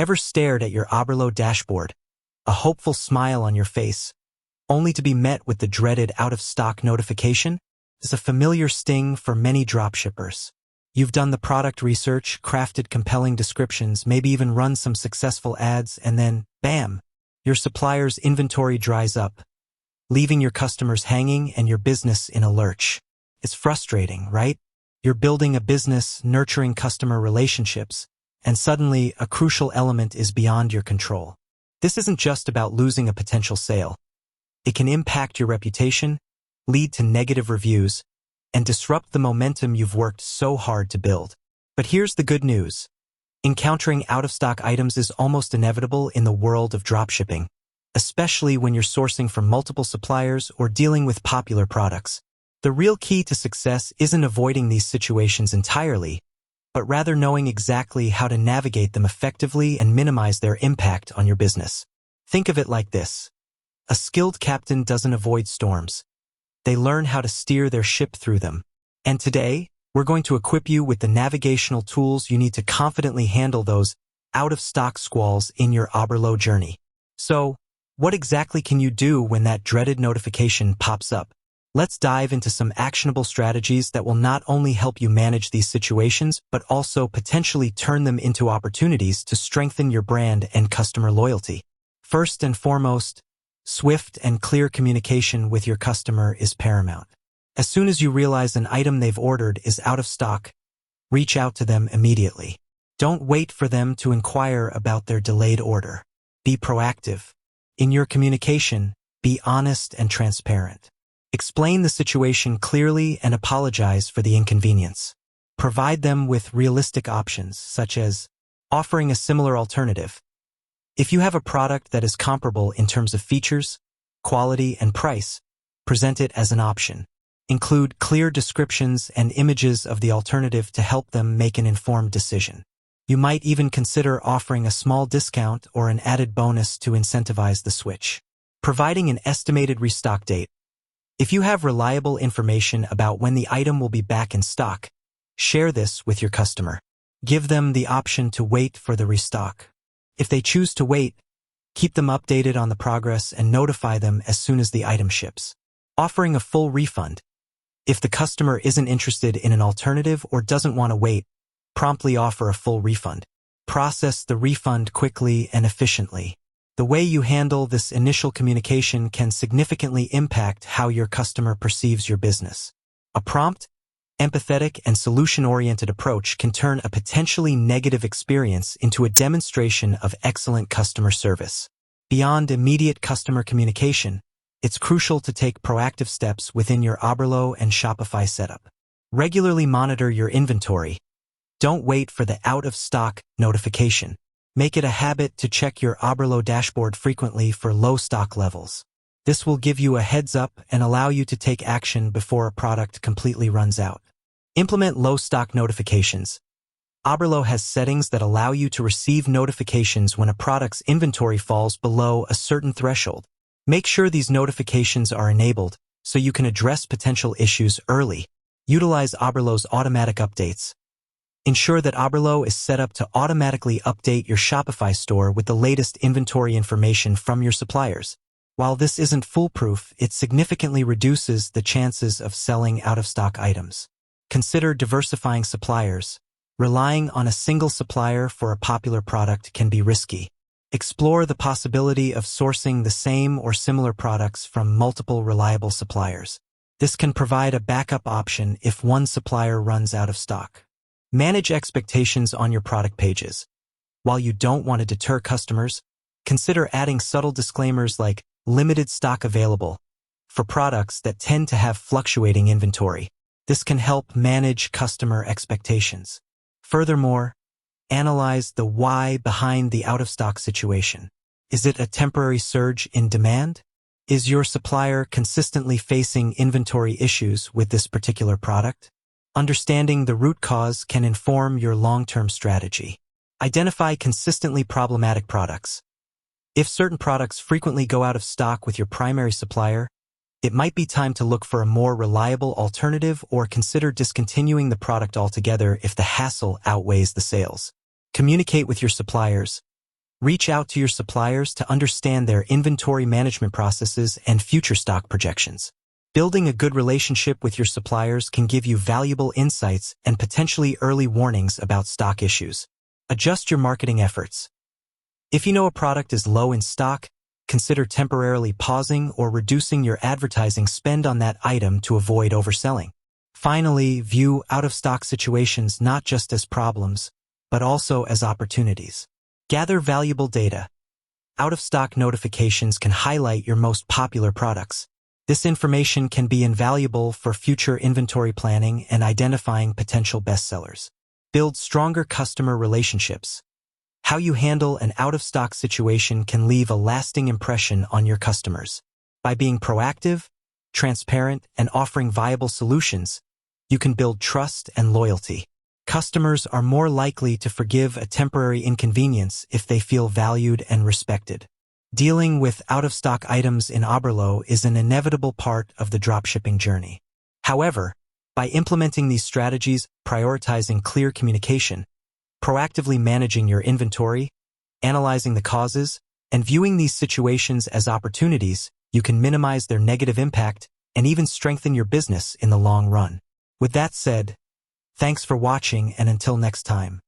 Ever stared at your Oberlo dashboard, a hopeful smile on your face, only to be met with the dreaded out-of-stock notification? Is a familiar sting for many dropshippers. You've done the product research, crafted compelling descriptions, maybe even run some successful ads, and then, bam, your supplier's inventory dries up, leaving your customers hanging and your business in a lurch. It's frustrating, right? You're building a business, nurturing customer relationships, and suddenly a crucial element is beyond your control. This isn't just about losing a potential sale. It can impact your reputation, lead to negative reviews, and disrupt the momentum you've worked so hard to build. But here's the good news. Encountering out-of-stock items is almost inevitable in the world of dropshipping, especially when you're sourcing from multiple suppliers or dealing with popular products. The real key to success isn't avoiding these situations entirely, but rather knowing exactly how to navigate them effectively and minimize their impact on your business. Think of it like this. A skilled captain doesn't avoid storms. They learn how to steer their ship through them. And today, we're going to equip you with the navigational tools you need to confidently handle those out-of-stock squalls in your Oberlo journey. So, what exactly can you do when that dreaded notification pops up? Let's dive into some actionable strategies that will not only help you manage these situations, but also potentially turn them into opportunities to strengthen your brand and customer loyalty. First and foremost, swift and clear communication with your customer is paramount. As soon as you realize an item they've ordered is out of stock, reach out to them immediately. Don't wait for them to inquire about their delayed order. Be proactive. In your communication, be honest and transparent. Explain the situation clearly and apologize for the inconvenience. Provide them with realistic options, such as offering a similar alternative. If you have a product that is comparable in terms of features, quality, and price, present it as an option. Include clear descriptions and images of the alternative to help them make an informed decision. You might even consider offering a small discount or an added bonus to incentivize the switch. Providing an estimated restock date. If you have reliable information about when the item will be back in stock, share this with your customer. Give them the option to wait for the restock. If they choose to wait, keep them updated on the progress and notify them as soon as the item ships. Offering a full refund. If the customer isn't interested in an alternative or doesn't want to wait, promptly offer a full refund. Process the refund quickly and efficiently. The way you handle this initial communication can significantly impact how your customer perceives your business. A prompt, empathetic, and solution-oriented approach can turn a potentially negative experience into a demonstration of excellent customer service. Beyond immediate customer communication, it's crucial to take proactive steps within your Oberlo and Shopify setup. Regularly monitor your inventory. Don't wait for the out-of-stock notification. Make it a habit to check your Oberlo dashboard frequently for low stock levels. This will give you a heads up and allow you to take action before a product completely runs out. Implement low stock notifications. Oberlo has settings that allow you to receive notifications when a product's inventory falls below a certain threshold. Make sure these notifications are enabled so you can address potential issues early. Utilize Oberlo's automatic updates. Ensure that Oberlo is set up to automatically update your Shopify store with the latest inventory information from your suppliers. While this isn't foolproof, it significantly reduces the chances of selling out-of-stock items. Consider diversifying suppliers. Relying on a single supplier for a popular product can be risky. Explore the possibility of sourcing the same or similar products from multiple reliable suppliers. This can provide a backup option if one supplier runs out of stock. Manage expectations on your product pages. While you don't want to deter customers, consider adding subtle disclaimers like limited stock available for products that tend to have fluctuating inventory. This can help manage customer expectations. Furthermore, analyze the why behind the out-of-stock situation. Is it a temporary surge in demand? Is your supplier consistently facing inventory issues with this particular product? Understanding the root cause can inform your long-term strategy. Identify consistently problematic products. If certain products frequently go out of stock with your primary supplier, it might be time to look for a more reliable alternative or consider discontinuing the product altogether if the hassle outweighs the sales. Communicate with your suppliers. Reach out to your suppliers to understand their inventory management processes and future stock projections. Building a good relationship with your suppliers can give you valuable insights and potentially early warnings about stock issues. Adjust your marketing efforts. If you know a product is low in stock, consider temporarily pausing or reducing your advertising spend on that item to avoid overselling. Finally, view out-of-stock situations not just as problems, but also as opportunities. Gather valuable data. Out-of-stock notifications can highlight your most popular products. This information can be invaluable for future inventory planning and identifying potential bestsellers. Build stronger customer relationships. How you handle an out-of-stock situation can leave a lasting impression on your customers. By being proactive, transparent, and offering viable solutions, you can build trust and loyalty. Customers are more likely to forgive a temporary inconvenience if they feel valued and respected. Dealing with out-of-stock items in Oberlo is an inevitable part of the dropshipping journey. However, by implementing these strategies, prioritizing clear communication, proactively managing your inventory, analyzing the causes, and viewing these situations as opportunities, you can minimize their negative impact and even strengthen your business in the long run. With that said, thanks for watching, and until next time.